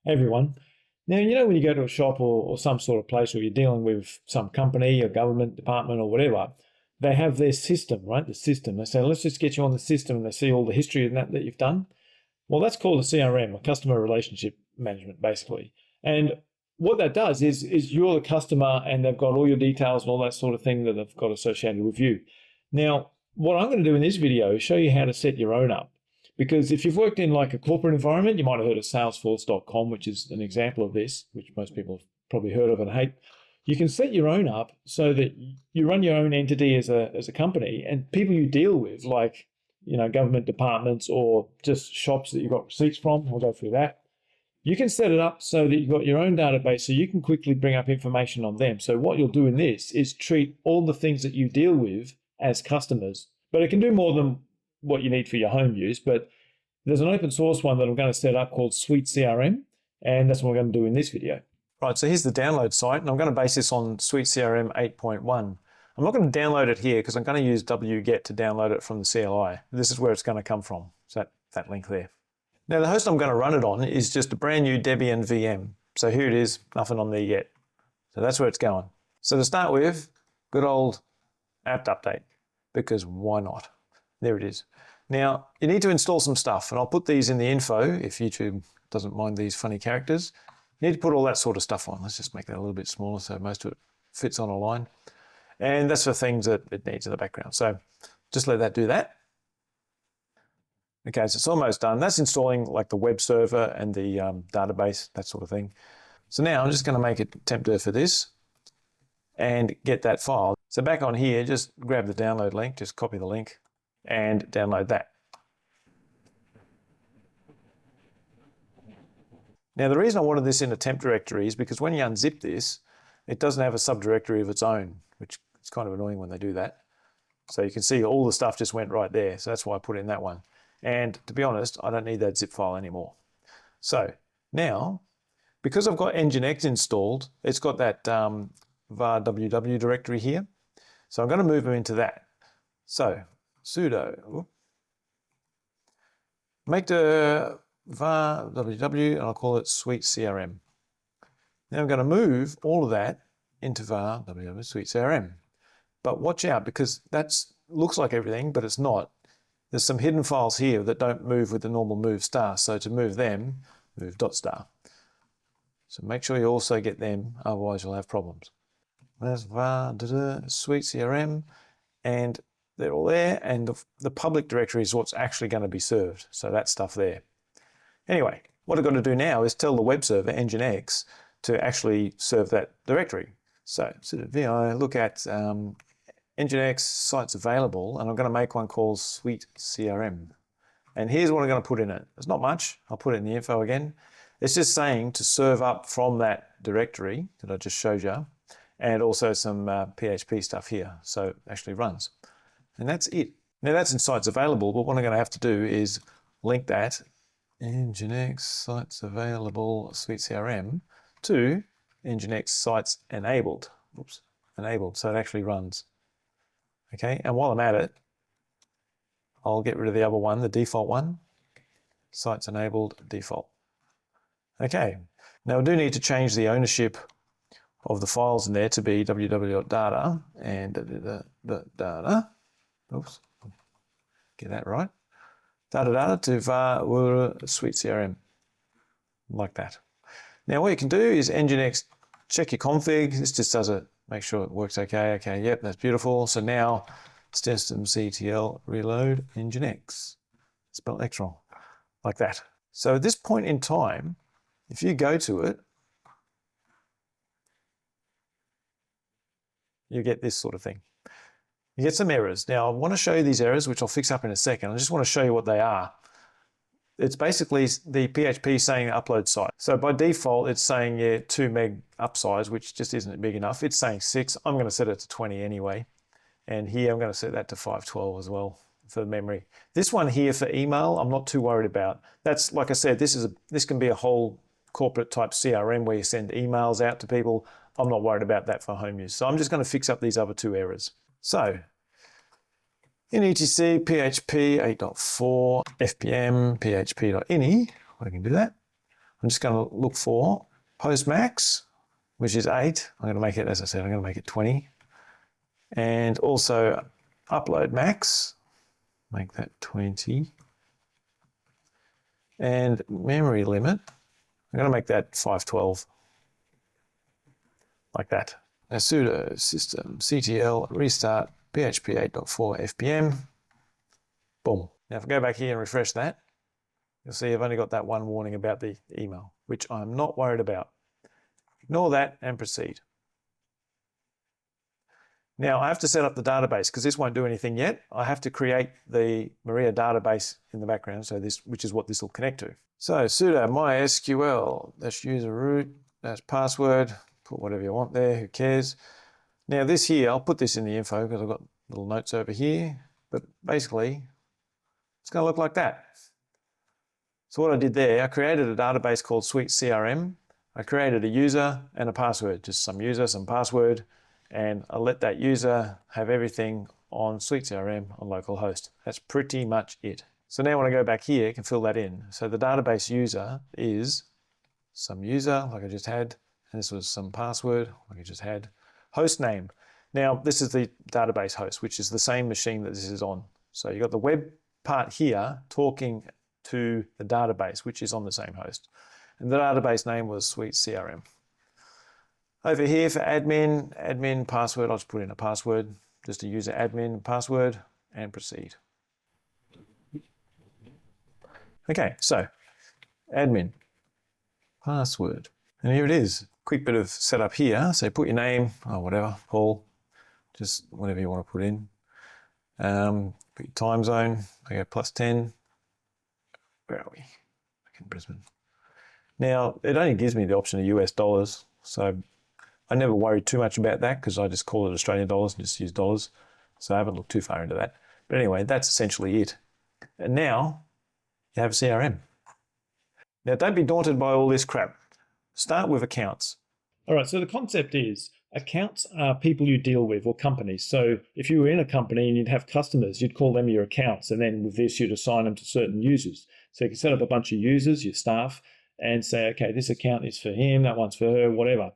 Hey everyone. Now, when you go to a shop or some sort of place where you're dealing with some company or government department or whatever, they have their system, right? The system. They say, let's just get you on the system, and they see all the history and that you've done. Well, that's called a CRM, a customer relationship management, basically. And what that does is you're the customer and they've got all your details and all that sort of thing that they've got associated with you. Now, what I'm going to do in this video is show you how to set your own up. Because if you've worked in like a corporate environment, you might have heard of salesforce.com, which is an example of this, which most people have probably heard of and hate. You can set your own up so that you run your own entity as a company, and people you deal with, like government departments or just shops that you've got receipts from, we'll go through that. You can set it up so that you've got your own database so you can quickly bring up information on them. So what you'll do in this is treat all the things that you deal with as customers, but it can do more than what you need for your home use. But there's an open source one that I'm going to set up called SuiteCRM, and that's what we're going to do in this video. Right, so here's the download site, and I'm going to base this on SuiteCRM 8.1. I'm not going to download it here because I'm going to use wget to download it from the CLI. This is where it's going to come from, so that link there. Now the host I'm going to run it on is just a brand new Debian VM. So here it is, nothing on there yet. So that's where it's going. So to start with, good old apt update, because why not? There it is. Now, you need to install some stuff, and I'll put these in the info if YouTube doesn't mind these funny characters. You need to put all that sort of stuff on. Let's just make that a little bit smaller so most of it fits on a line. And that's for things that it needs in the background. So just let that do that. Okay, so it's almost done. That's installing like the web server and the database, that sort of thing. So now I'm just going to make a tempdir for this and get that file. So back on here, just grab the download link, just copy the link and download that. Now the reason I wanted this in a temp directory is because when you unzip this, it doesn't have a subdirectory of its own, which is kind of annoying when they do that. So you can see all the stuff just went right there. So that's why I put in that one. And to be honest, I don't need that zip file anymore. So now, because I've got nginx installed, it's got that var www directory here. So I'm going to move them into that. So sudo make the var www, and I'll call it SuiteCRM. Now I'm going to move all of that into var www SuiteCRM. But watch out, because that looks like everything, but it's not. There's some hidden files here that don't move with the normal move star. So to move them, move dot star. So make sure you also get them, otherwise you'll have problems. There's var SuiteCRM, and they're all there, and the public directory is what's actually going to be served. So that stuff there. Anyway, what I've got to do now is tell the web server, nginx, to actually serve that directory. So sudo vi, look at nginx sites available, and I'm going to make one called SuiteCRM. And here's what I'm going to put in it. There's not much. I'll put it in the info again. It's just saying to serve up from that directory that I just showed you, and also some PHP stuff here. So it actually runs. And that's it. Now that's in sites available, but what I'm going to have to do is link that nginx sites available SuiteCRM to nginx sites enabled. Oops, enabled, so it actually runs. Okay, and while I'm at it, I'll get rid of the other one, the default one, sites enabled default. Okay, now I do need to change the ownership of the files in there to be www.data and the data. Oops, get that right. Data to var SuiteCRM, like that. Now what you can do is nginx check your config. This just does it, make sure it works okay. Okay, yep, that's beautiful. So now systemctl reload nginx, spell extra, like that. So at this point in time, if you go to it, you get this sort of thing. You get some errors. Now I want to show you these errors, which I'll fix up in a second. I just want to show you what they are. It's basically the PHP saying upload site. So by default, it's saying, yeah, 2 meg upsize, which just isn't big enough. It's saying 6. I'm going to set it to 20 anyway. And here I'm going to set that to 512 as well for memory. This one here for email, I'm not too worried about. That's, like I said, this can be a whole corporate type CRM where you send emails out to people. I'm not worried about that for home use. So I'm just going to fix up these other 2 errors. So in etc php 8.4 fpm php.ini, I can do that. I'm just going to look for post max, which is 8. I'm going to make it, as I said, I'm going to make it 20. And also upload max, make that 20. And memory limit, I'm going to make that 512, like that. Now sudo systemctl restart php 8.4 fpm. Boom. Now if I go back here and refresh that, you'll see I've only got that one warning about the email, which I'm not worried about. Ignore that and proceed. Now I have to set up the database because this won't do anything yet. I have to create the Maria database in the background, so this, which is what this will connect to. So sudo mysql -user root -password, put whatever you want there, who cares. Now this here, I'll put this in the info because I've got little notes over here, but basically it's going to look like that. So what I did there, I created a database called SuiteCRM. I created a user and a password, just some user, some password, and I let that user have everything on SuiteCRM on localhost. That's pretty much it. So now when I go back here, I can fill that in. So the database user is some user, like I just had, and this was some password, like I just had. Host name. Now this is the database host, which is the same machine that this is on. So you've got the web part here talking to the database, which is on the same host. And the database name was SuiteCRM. Over here for admin password, I'll just put in a password, just a user admin password, and proceed. Okay, so admin password. And here it is. Quick bit of setup here. So put your name, or whatever, Paul, just whatever you want to put in. Put your time zone, I go +10. Where are we? Back in Brisbane. Now, it only gives me the option of US dollars, so I never worried too much about that because I just call it Australian dollars and just use dollars. So I haven't looked too far into that. But anyway, that's essentially it. And now you have a CRM. Now, don't be daunted by all this crap. Start with accounts. All right, so the concept is accounts are people you deal with or companies. So if you were in a company and you'd have customers, you'd call them your accounts. And then with this, you'd assign them to certain users. So you can set up a bunch of users, your staff, and say, okay, this account is for him, that one's for her, whatever.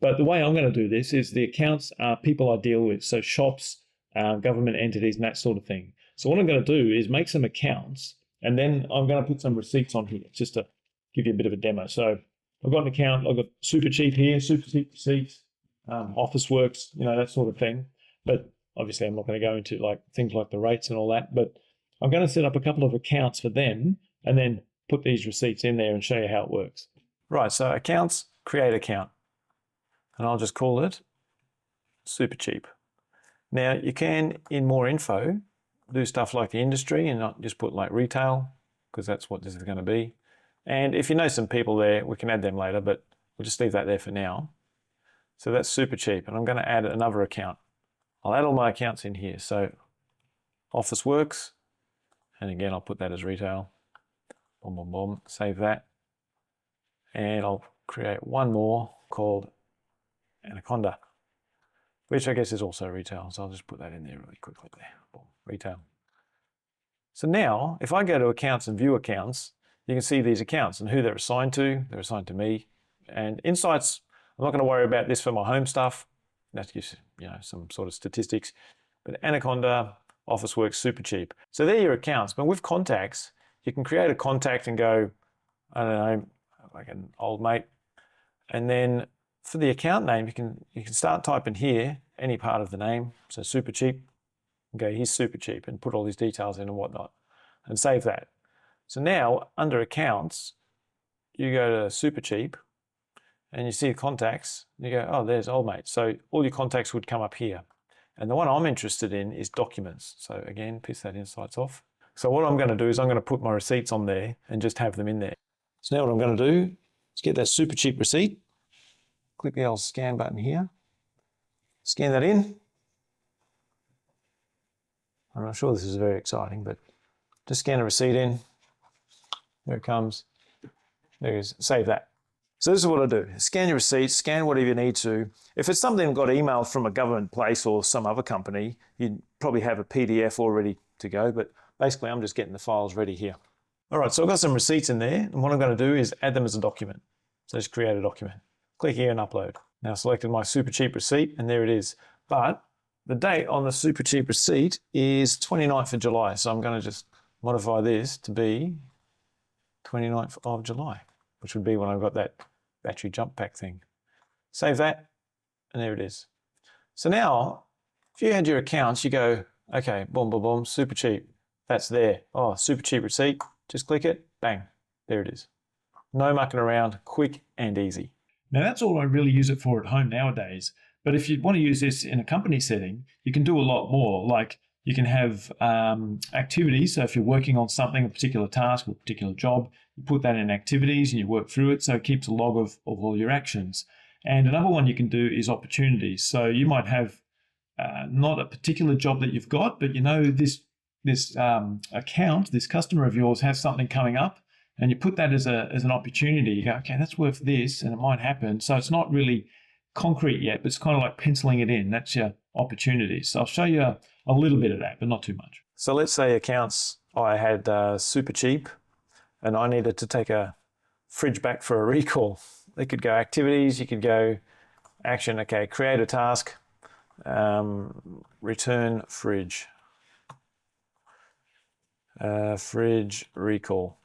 But the way I'm going to do this is the accounts are people I deal with. So shops, government entities, and that sort of thing. So what I'm going to do is make some accounts, and then I'm going to put some receipts on here just to give you a bit of a demo. So I've got an account, I've got super cheap here, super cheap receipts, Officeworks, you know, that sort of thing. But obviously I'm not going to go into like things like the rates and all that, but I'm going to set up a couple of accounts for them and then put these receipts in there and show you how it works. Right, so accounts, create account. And I'll just call it super cheap. Now you can, in more info, do stuff like the industry and not just put like retail, because that's what this is going to be. And if you know some people there, we can add them later, but we'll just leave that there for now. So that's super cheap. And I'm going to add another account. I'll add all my accounts in here. So Officeworks, and again, I'll put that as retail. Boom, boom, boom, save that. And I'll create one more called Anaconda, which I guess is also retail. So I'll just put that in there really quickly there. Boom, retail. So now, if I go to accounts and view accounts, you can see these accounts and who they're assigned to. They're assigned to me. And insights, I'm not going to worry about this for my home stuff. That gives you know some sort of statistics. But Anaconda, Officeworks, super cheap. So they're your accounts. But with contacts, you can create a contact and go, I don't know, like an old mate. And then for the account name, you can start typing here any part of the name. So super cheap. Okay, he's super cheap, and put all these details in and whatnot, and save that. So now under accounts, you go to super cheap, and you see contacts. And you go, oh, there's old mate. So all your contacts would come up here. And the one I'm interested in is documents. So again, piss that insights off. So what I'm going to do is I'm going to put my receipts on there and just have them in there. So now what I'm going to do is get that super cheap receipt. Click the old scan button here. Scan that in. I'm not sure this is very exciting, but just scan a receipt in. There it comes. There it is. Save that. So this is what I do. Scan your receipts, scan whatever you need to. If it's something that got emailed from a government place or some other company, you'd probably have a PDF all ready to go, but basically I'm just getting the files ready here. All right, so I've got some receipts in there, and what I'm going to do is add them as a document. So just create a document. Click here and upload. Now I selected my super cheap receipt, and there it is. But the date on the super cheap receipt is 29th of July. So I'm going to just modify this to be 29th of July, which would be when I got that battery jump pack thing. Save that, and there it is. So now, if you had your accounts, you go, okay, boom, boom, boom, super cheap. That's there. Oh, super cheap receipt. Just click it, bang, there it is. No mucking around, quick and easy. Now that's all I really use it for at home nowadays. But if you want to use this in a company setting, you can do a lot more. Like you can have activities. So if you're working on something, a particular task or a particular job, you put that in activities and you work through it. So it keeps a log of all your actions. And another one you can do is opportunities. So you might have not a particular job that you've got, but you know this account, this customer of yours has something coming up, and you put that as an opportunity. You go, okay, that's worth this, and it might happen. So it's not really concrete yet, but it's kind of like penciling it in. That's your opportunity. So I'll show you a little bit of that, but not too much. So let's say accounts, I had super cheap, and I needed to take a fridge back for a recall. They could go activities, you could go action, okay, create a task, return fridge. Fridge recall,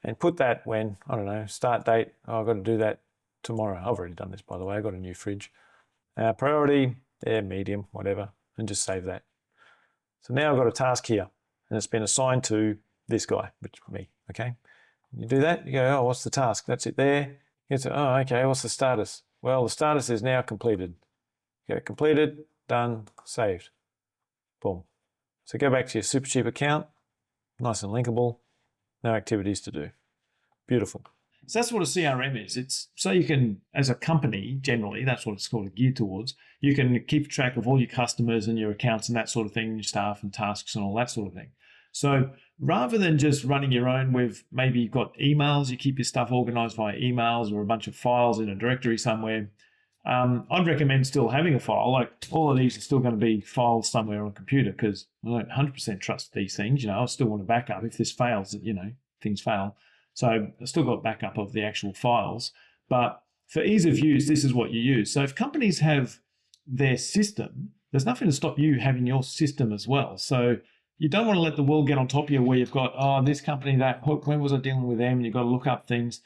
and put that when, I don't know, start date, oh, I've got to do that tomorrow. I've already done this, by the way. I've got a new fridge. Priority, medium, whatever, and just save that. So now I've got a task here, and it's been assigned to this guy, which is me, okay? You do that, you go, oh, what's the task? That's it there. You say, oh, okay, what's the status? Well, the status is now completed. You go, completed, done, saved. Boom. So go back to your super cheap account. Nice and linkable, no activities to do. Beautiful. So that's what a CRM is. It's so you can, as a company, generally, that's what it's called, geared towards. You can keep track of all your customers and your accounts and that sort of thing, your staff and tasks and all that sort of thing. So rather than just running your own with, maybe you've got emails, you keep your stuff organized via emails or a bunch of files in a directory somewhere. I'd recommend still having a file. Like all of these are still going to be files somewhere on a computer because I don't 100% trust these things. You know, I still want to back up if this fails. You know, things fail. So I still got backup of the actual files. But for ease of use, this is what you use. So if companies have their system, there's nothing to stop you having your system as well. So you don't want to let the world get on top of you where you've got, oh, this company, that, when was I dealing with them? And you've got to look up things.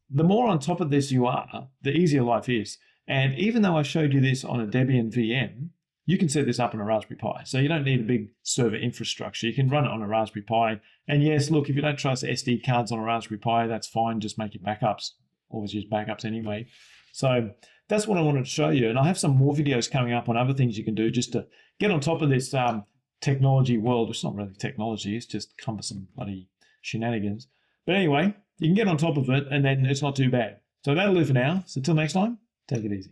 The more on top of this you are, the easier life is. And even though I showed you this on a Debian VM, you can set this up on a Raspberry Pi. So you don't need a big server infrastructure. You can run it on a Raspberry Pi. And yes, look, if you don't trust SD cards on a Raspberry Pi, that's fine. Just make your backups. Always use backups anyway. So that's what I wanted to show you. And I have some more videos coming up on other things you can do just to get on top of this technology world. It's not really technology. It's just cumbersome bloody shenanigans. But anyway, you can get on top of it and then it's not too bad. So that'll do for now. So till next time. Take it easy.